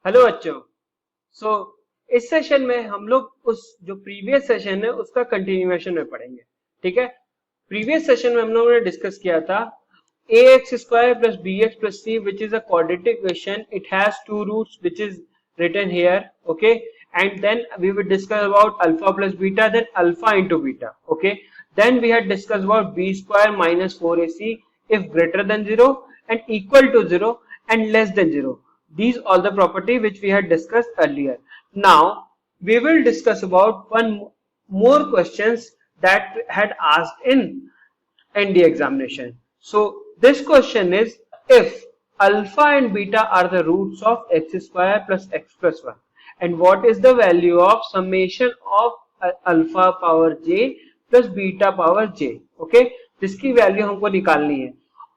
Hello बच्चों। सो इस session में हम लोग उस जो प्रीवियस सेशन है उसका कंटिन्यूएशन में पढ़ेंगे। ठीक है, प्रीवियस सेशन में हम लोगों ने डिस्कस किया था A X square plus B X plus C which is a quadratic equation, it has two roots which is written here. Okay, and then we will discuss about alpha plus beta, then alpha into beta. Okay, then we had discussed about b square minus 4ac if greater than 0 and equal to 0 and less than 0. These are the property which we had discussed earlier. Now we will discuss about one more questions that had asked in ND examination. So this question is, if alpha and beta are the roots of x square plus x plus 1, and what is the value of summation of alpha power j plus beta power j. Okay, जिसकी value हमको निकालनी है।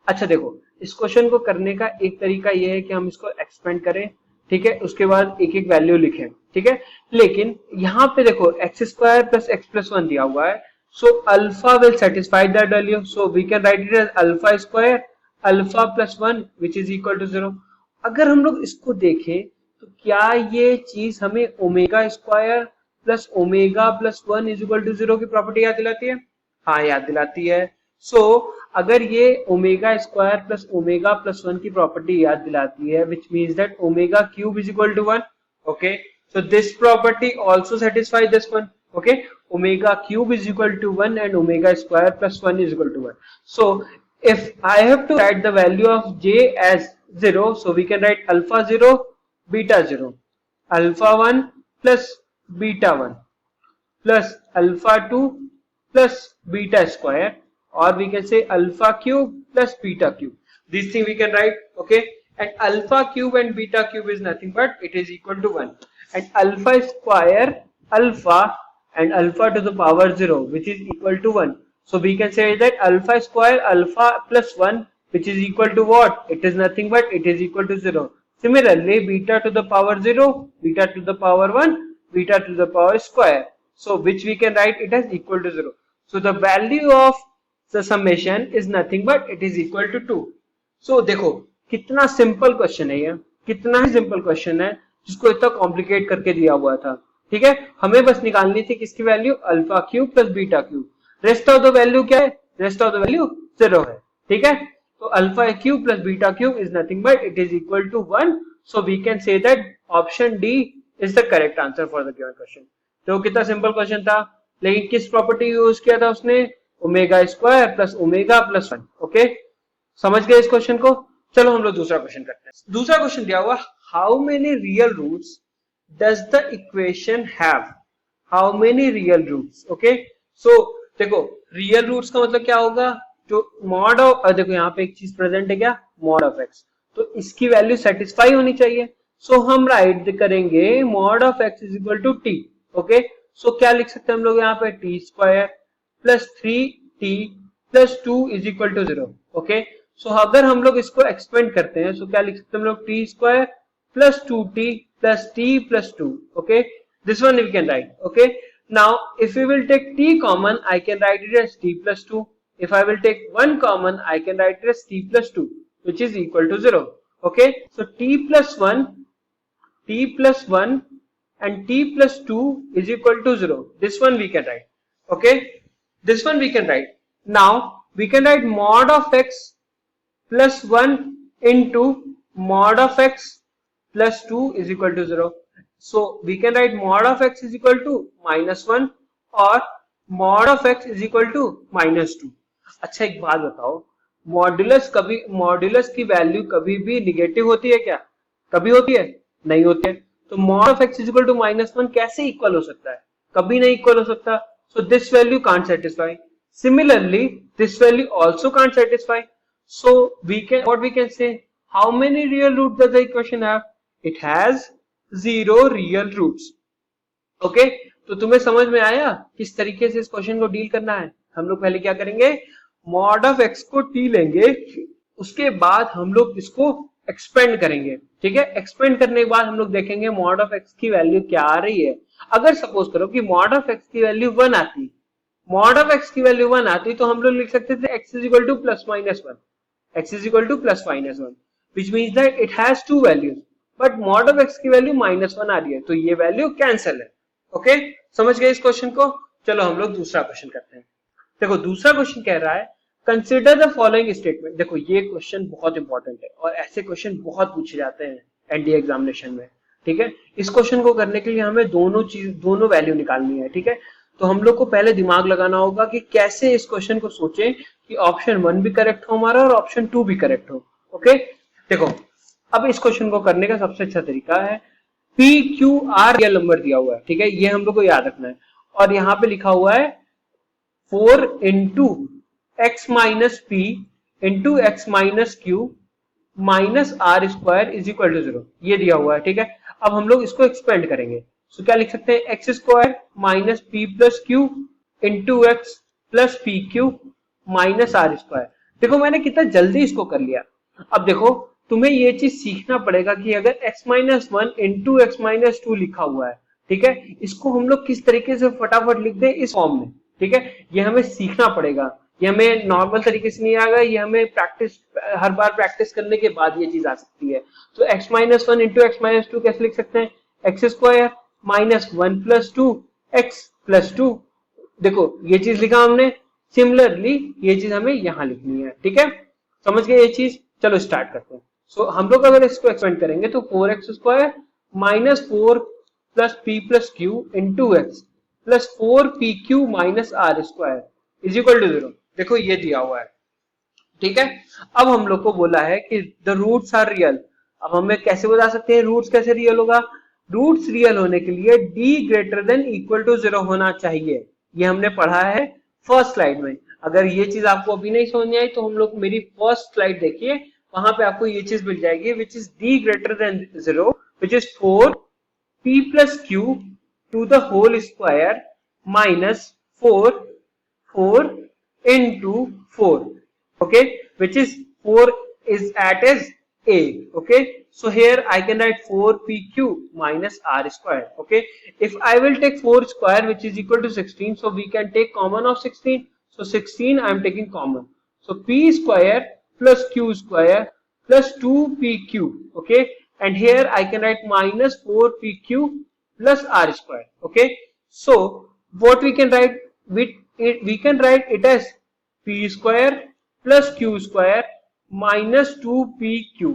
अच्छा देखो, इस question को करने का एक तरीका यह है कि हम इसको एक्सपेंड करें, ठीक है, उसके बाद एक एक वैल्यू लिखें, ठीक है। लेकिन यहाँ पे देखो x square plus x plus 1 दिया हुआ है, so alpha will satisfy that value, so we can write it as alpha square alpha plus 1 which is equal to 0. अगर हम लोग इसको देखें तो क्या ये चीज हमें omega square plus omega plus 1 is equal to 0 की प्रॉपर्टी याद दिलाती है? हाँ, याद दिलाती है। सो अगर ये omega square plus omega plus 1 की प्रॉपर्टी याद दिलाती है, which means that omega cube is equal to 1. Okay, so this property also satisfy this one. Okay, omega cube is equal to 1 and omega square plus 1 is equal to 1. So if I have to write the value of j as 0, so we can write alpha 0 beta 0, alpha 1 plus beta 1 plus alpha 2 plus beta square, or we can say alpha cube plus beta cube. This thing we can write. Okay, and alpha cube and beta cube is nothing but it is equal to 1, and alpha square alpha and alpha to the power 0 which is equal to 1. So we can say that alpha square alpha plus 1 which is equal to what? It is nothing but it is equal to 0. Similarly, beta to the power 0, beta to the power 1, beta to the power square, so which we can write it as equal to 0. So the value of the summation is nothing but it is equal to 2. So देखो कितना simple question है ये, कितना ही simple question है जिसको इतना complicate करके दिया हुआ था। ठीक है, हमें बस निकालनी थी किसकी value? Alpha cube plus beta cube. Rest of the value क्या है? रेस्ट ऑफ द वैल्यू 0 है। ठीक है, तो alpha cube plus beta cube is nothing but it is equal to 1. So we can say that option D is the correct answer for the given question. तो कितना simple question था, लेकिन किस property use किया था उसने? Omega square plus omega plus 1। Okay, समझ गए इस क्वेश्चन को? चलो हम लोग दूसरा क्वेश्चन करते हैं। दूसरा क्वेश्चन दिया हुआ, how many real roots does the equation have? How many real roots? Okay, so देखो रियल रूट्स का मतलब क्या होगा? जो मॉड ऑफ, देखो यहाँ पे एक चीज प्रेजेंट है क्या? मॉड ऑफ एक्स, तो इसकी वैल्यू सेटिस्फाई होनी चाहिए। सो हम राइट करेंगे mod of X is equal to T. Okay, so क्या लिख सकते हैं हम लोग यहाँ पे? T square plus 3t plus 2 is equal to 0। Okay, so अगर हम लोग इसको एक्सपेंड करते हैं, सो क्या लिख सकते हैं हम लोग? T square plus 2t plus t plus 2. Okay, this one we can write. Okay, now if we will take t common, I can write it as t plus 2. If I will take 1 common, I can write it as t plus 2 which is equal to 0. Okay, so t plus 1 and t plus 2 is equal to 0. This one we can write. Okay, this one we can write. Now we can write mod of x plus 1 into mod of x plus 2 is equal to 0. So we can write mod of x is equal to minus 1 or mod of x is equal to minus 2. अच्छा एक बात बताओ, modulus की value कभी भी negative होती है क्या? कभी होती है? नहीं होती है। तो mod of x is equal to minus 1 कैसे इक्वल हो सकता है? कभी नहीं इक्वल हो सकता। So this value can't satisfy. Similarly, this value also can't satisfy. So what we can say? How many real roots does the equation have? It has 0 real roots. Okay, तो तुम्हें समझ में आया किस तरीके से इस क्वेश्चन को डील करना है? हम लोग पहले क्या करेंगे? मॉड ऑफ एक्स को t लेंगे, उसके बाद हम लोग इसको एक्सपेंड करेंगे। ठीक है, एक्सपेंड करने के बाद हम लोग देखेंगे मॉड ऑफ एक्स की वैल्यू क्या आ रही है। अगर सपोज करो कि मॉड ऑफ एक्स की वैल्यू 1 आती, मॉड ऑफ एक्स की वैल्यू 1 आती, तो हम लोग लिख सकते थे x is equal two plus minus 1, x is equal two plus minus 1, which means that it has two values. But mod of x की वैल्यू -1 आ रही है, तो ये वैल्यू कैंसिल है। ओके, समझ गए इस क्वेश्चन को। चलो हम लोग दूसरा क्वेश्चन करते हैं। देखो दूसरा क्वेश्चन कह रहा है कंसिडर द फॉलोइंग स्टेटमेंट। देखो ये क्वेश्चन बहुत इंपॉर्टेंट है और ऐसे क्वेश्चन बहुत पूछे जाते हैं एनडीए एग्जामिनेशन में। ठीक है, इस क्वेश्चन को करने के लिए हमें दोनों वैल्यू निकालनी है। ठीक है, तो हम लोग को पहले दिमाग लगाना होगा कि कैसे इस क्वेश्चन को सोचें कि ऑप्शन 1 भी करेक्ट हो हमारा और ऑप्शन 2 भी करेक्ट हो। ओके, देखो अब इस क्वेश्चन को करने का सबसे अच्छा तरीका है, P Q R real number दिया हुआ है। ठीक है, ये हम लोग को याद रखना है और यहाँ पे लिखा हुआ है 4 into x minus p into x minus q minus r square is equal to 0, ये दिया हुआ है। ठीक है, अब हम लोग इसको एक्सपेंड करेंगे, तो क्या लिख सकते हैं, x square minus p plus q into x plus p q minus r square. देखो मैंने कितना जल्दी इसको कर लिया। अब देखो तुम्हें ये चीज सीखना पड़ेगा कि अगर x minus 1 into x minus 2 लिखा हुआ है, ठीक है, इसको हम लोग किस तरीके से फटाफट लिख दें इस फॉर्म में। ठीक है, ये हमें सीखना पड़ेगा, ये हमें नॉर्मल तरीके से नहीं आएगा, ये हमें प्रैक्टिस, हर बार प्रैक्टिस करने के बाद ये चीज आ सकती है। तो x minus 1 into x minus 2 कैसे लिख सकते हैं, x square minus 1 plus 2 x plus 2। देखो ये चीज लिखा हमने, सिमिलरली ये चीज हमें यहां लिखनी है। ठीक है, समझ गए ये चीज। चलो स्टार्ट करते हैं। सो हम लोग अगर इसको एक्सपेंड करेंगे तो 4x square minus 4 plus p plus q into x plus 4 p q minus r square is equal to 0। देखो ये दिया हुआ है। ठीक है, अब हम लोग को बोला है कि द रूट्स आर रियल। अब हमें कैसे बता सकते हैं रूट्स कैसे रियल होगा, रूट्स रियल होने के लिए d greater than equal to 0 होना चाहिए। ये हमने पढ़ा है फर्स्ट स्लाइड में। अगर ये चीज आपको अभी नहीं समझ में आई तो हम लोग मेरी फर्स्ट स्लाइड देखिए, वहां पे आपको ये चीज मिल जाएगी, which is d greater than 0 which is 4 p plus q to the whole square minus 4 into 4, okay, which is 4 is at as a, okay, so here I can write 4pq minus r square. Okay, if I will take 4 square which is equal to 16, so we can take common of 16, so 16 I am taking common, so p square plus q square plus 2pq, okay, and here I can write minus 4pq plus r square. Okay, so what we can write, we can write it as p square plus q square minus 2pq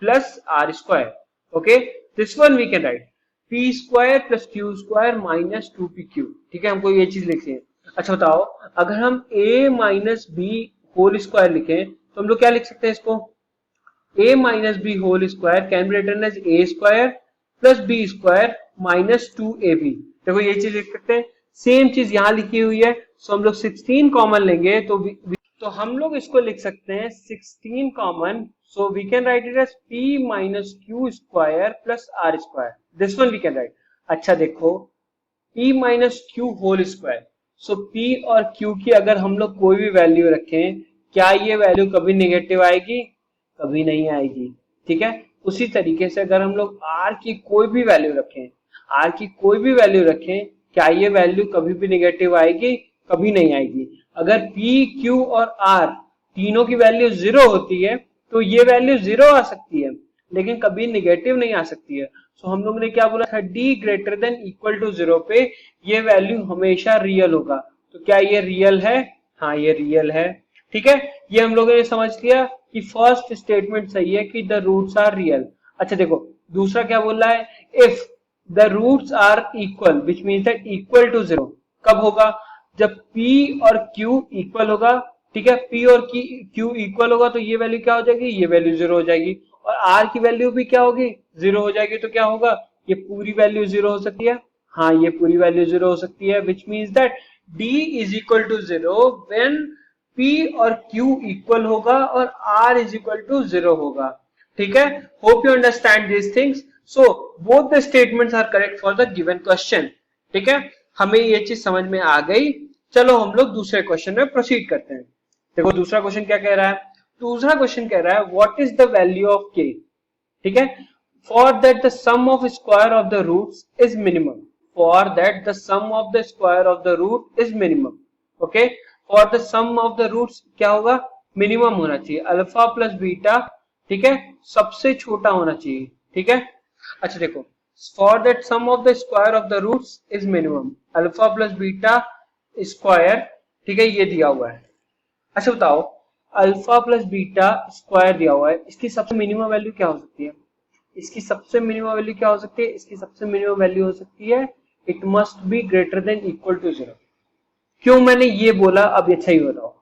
plus r square. Okay, this one we can write p square plus q square minus 2pq. ठीक है, हमको ये चीज लिखनी है। अच्छा बताओ, अगर हम a minus b whole square लिखें तो हम लोग क्या लिख सकते हैं इसको, a minus b whole square can be written as a square plus b square minus 2ab। देखो ये चीज लिख सकते हैं, सेम चीज यहां लिखी हुई है। सो हम लोग 16 कॉमन लेंगे तो हम लोग इसको लिख सकते हैं 16 common, so we can write it as p minus Q square plus R square, this one we can write. अच्छा देखो p minus Q whole square, so p और q की अगर हम लोग कोई भी वैल्यू रखें, क्या ये वैल्यू कभी नेगेटिव आएगी, कभी नहीं आएगी। ठीक है, उसी तरीके से अगर हम लोग r की कोई भी वैल्यू रखें, r की कोई भी वैल्यू रखें, क्या ये वैल्यू कभी भी नेगेटिव आएगी, कभी नहीं आएगी। अगर p, q और r तीनों की वैल्यू 0 होती है तो ये वैल्यू 0 आ सकती है, लेकिन कभी नेगेटिव नहीं आ सकती है। सो हम लोग ने क्या बोला था, d greater than equal to 0 पे ये वैल्यू हमेशा रियल होगा। तो क्या ये रियल है, हाँ ये रियल है। ठीक है, ये हम लोगों ने समझ लिया कि फर्स्ट स्टेटमेंट सही है कि द रूट्स आर रियल। अच्छा देखो दूसरा क्या बोल रहा है, if the roots are equal which means that equal to 0, कब होगा, जब p और q इक्वल होगा। ठीक है, p और q इक्वल होगा तो ये वैल्यू क्या हो जाएगी, ये वैल्यू 0 हो जाएगी, और r की वैल्यू भी क्या होगी, 0 हो जाएगी। तो क्या होगा, ये पूरी वैल्यू 0 हो सकती है, हाँ ये पूरी वैल्यू 0 हो सकती है, which means that d is equal to 0 when p और q इक्वल होगा और r इज इक्वल टू 0 होगा। ठीक है, hope you understand this things. So both the statements are correct for the given question. ठीक है, हमें ये चीज समझ में आ गई। चलो हम लोग दूसरे क्वेश्चन में प्रोसीड करते हैं। देखो दूसरा क्वेश्चन क्या कह रहा है, दूसरा क्वेश्चन कह रहा है what is the value of k। ठीक है, for that the sum of square of the roots is minimum, for that the sum of the square of the root is minimum. Okay, for the sum of the roots क्या होगा, minimum होना चाहिए, alpha plus beta. ठीक है, सबसे छोटा होना चाहिए। ठीक है। अच्छा देखो, for that sum of the square of the roots is minimum alpha plus beta square, ठीक है, ये दिया हुआ है। अच्छा बताओ, अल्फा प्लस बीटा स्क्वायर दिया हुआ है, इसकी सबसे मिनिमम वैल्यू क्या हो सकती है? इसकी सबसे मिनिमम वैल्यू क्या हो सकती है? इसकी सबसे मिनिमम वैल्यू हो सकती है it must be greater than equal to 0। क्यों मैंने ये बोला, अब अच्छा ही बताओ।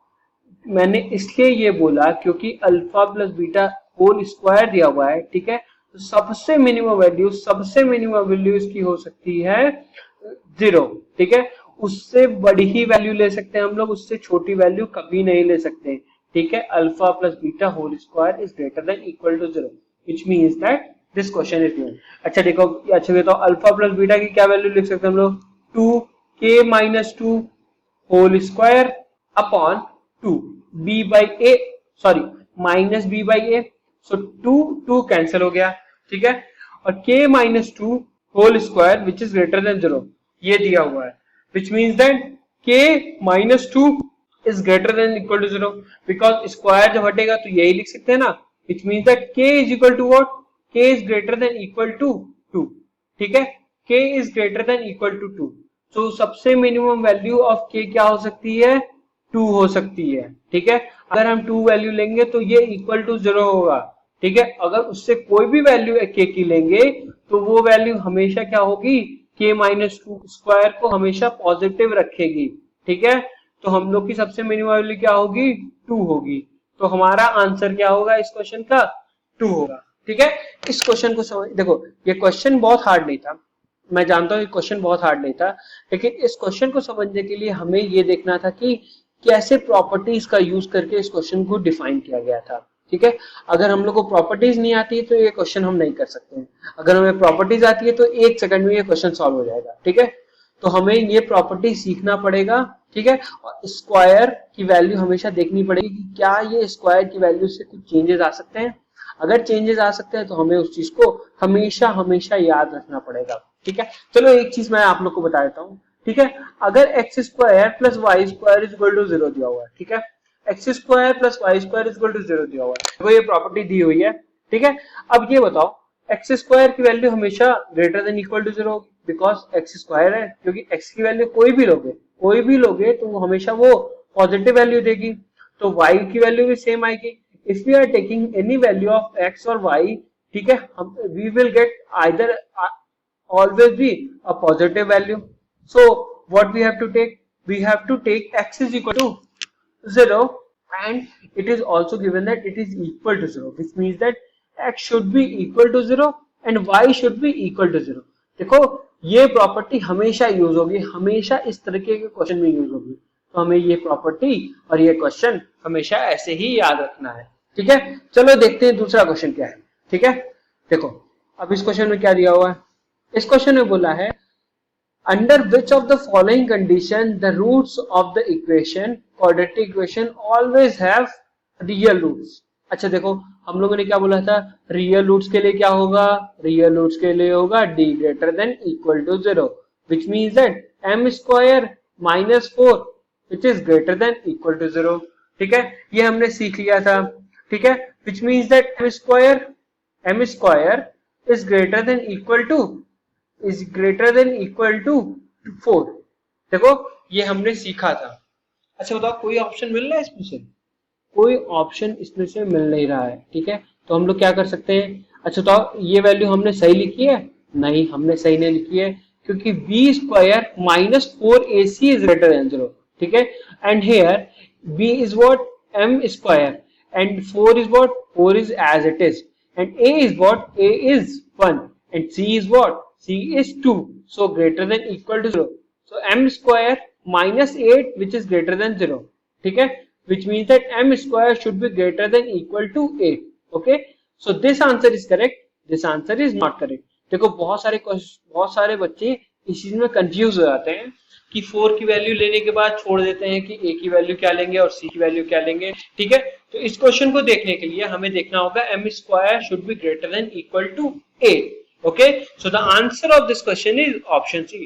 मैंने इसलिए ये बोला क्योंकि alpha plus beta whole square दिया हुआ है, ठीक है, तो सबसे मिनिमम वैल्यू इसकी हो सकती है 0, ठीक है। उससे बड़ी ही वैल्यू ले सकते हैं हम लोग, उससे छोटी वैल्यू कभी नहीं ले सकते, ठीक है। Alpha plus beta whole square is greater than equal to 0 which means that this question is given. अच्छा देखो, अच्छा बताओ, अल्फा प्लस बीटा की क्या वैल्यू लिख सकते हैं हम लोग? 2k minus 2 whole square upon 2 b by a, sorry minus b by a, so 2 cancel हो गया, ठीक है। और k minus 2 whole square which is greater than 0 ये दिया हुआ है, which means that k minus 2 is greater than equal to 0 because square जब हटेगा तो यही लिख सकते हैं ना, which means that k is equal to what? k is greater than equal to 2, ठीक है। k is greater than equal to 2, so सबसे मिनिमम वैल्यू ऑफ k क्या हो सकती है? 2 हो सकती है, ठीक है। अगर हम 2 वैल्यू लेंगे तो ये इक्वल टू 0 होगा, ठीक है। अगर उससे कोई भी वैल्यू k की लेंगे तो वो वैल्यू हमेशा क्या होगी? k माइनस 2 स्क्वायर को हमेशा पॉजिटिव रखेगी, ठीक है। तो हम लोग की सबसे मिनिमम वैल्यू क्या होगी? 2 होगी। तो हमारा आंसर क्या होगा इस क्वेश्चन का? 2 होगा, ठीक है। इस क्वेश्चन को समझ, देखो ये क्वेश्चन बहुत हार्ड नहीं था, मैं जानता हूँ ये क्वेश्चन बहुत हार्ड नहीं था, लेकिन इस क्वेश्चन को समझने के लिए हमें ये देखना था कि कैसे प्रॉपर्टीज का यूज करके इस क्वेश्चन को डिफाइन किया गया था, ठीक है। अगर हम लोग को प्रॉपर्टीज नहीं आती है तो ये क्वेश्चन हम नहीं कर सकते हैं, अगर हमें प्रॉपर्टीज आती है तो 1 सेकंड में ये क्वेश्चन सॉल्व हो जाएगा, ठीक है। तो हमें ये प्रॉपर्टी सीखना पड़ेगा, ठीक है। और स्क्वायर की वैल्यू हमेशा देखनी पड़ेगी कि क्या ये स्क्वायर की वैल्यू से कुछ चेंजेस आ सकते हैं। अगर चेंजेस आ सकते हैं तो हमें उस चीज को हमेशा हमेशा याद रखना पड़ेगा, ठीक है। चलो एक चीज मैं आप लोग को बता देता हूँ, ठीक है। अगर x square plus y square is equal to 0 दिया हुआ है, ठीक है, x square plus y square is equal to 0 दिया हुआ है, वो ये प्रॉपर्टी दी हुई है, ठीक है। अब ये बताओ, एक्स स्क्वायर की वैल्यू हमेशा ग्रेटर देन इक्वल टू 0 होगी बिकॉज एक्स स्क्वायर है, क्योंकि एक्स की वैल्यू कोई भी लोगे तो वो हमेशा वो पॉजिटिव वैल्यू देगी, तो वाई की वैल्यू भी सेम आएगी। If we are taking any value of x और वाई, ठीक है, we will get either always be a positive value. So what we have to take? We have to take x is equal to 0 and it is also given that it is equal to 0, which means that x should be equal to 0 and y should be equal to 0. देखो ये property हमेशा use होगी, हमेशा इस तरीके के question में use होगी, तो हमें ये प्रॉपर्टी और ये क्वेश्चन हमेशा ऐसे ही याद रखना है, ठीक है। चलो देखते हैं दूसरा क्वेश्चन क्या है, ठीक है। देखो अब इस क्वेश्चन में क्या दिया हुआ है, इस क्वेश्चन में बोला है under which of the following condition the roots of the equation quadratic equation always have real roots. अच्छा देखो हम लोगों ने क्या बोला था, रियल रूट्स के लिए क्या होगा? रियल रूट्स के लिए होगा d greater than equal to 0 which means that m square minus 4 which is greater than equal to 0, ठीक है। ये हमने सीख लिया था, ठीक है, विच means that m square is greater than equal to 4। देखो ये हमने सीखा था। अच्छा बताओ कोई ऑप्शन मिल रहा है इसमें से? कोई ऑप्शन इसमें से मिल नहीं रहा है, ठीक है। तो हम लोग क्या कर सकते हैं? अच्छा बताओ ये वैल्यू हमने सही लिखी है? नहीं, हमने सही नहीं लिखी है, क्योंकि b square minus 4ac is greater than 0, ठीक है। And here b is what? m square and 4 is what? 4 is as it is and a is what? A is 1 and c is what? C is 2, so greater than equal to 0. So m square minus 8 which is greater than 0, ठीक है, which means that m square should be greater than equal to 8, okay. So this answer is correct, this answer is not correct. देखो बहुत सारे बच्चे इस चीज में confuse हो जाते हैं कि 4 की वैल्यू लेने के बाद छोड़ देते हैं कि a की वैल्यू क्या लेंगे और c की वैल्यू क्या लेंगे, ठीक है। तो इस क्वेश्चन को देखने के लिए हमें देखना होगा m square should be greater than equal to 8, okay. So the answer of this question is option C.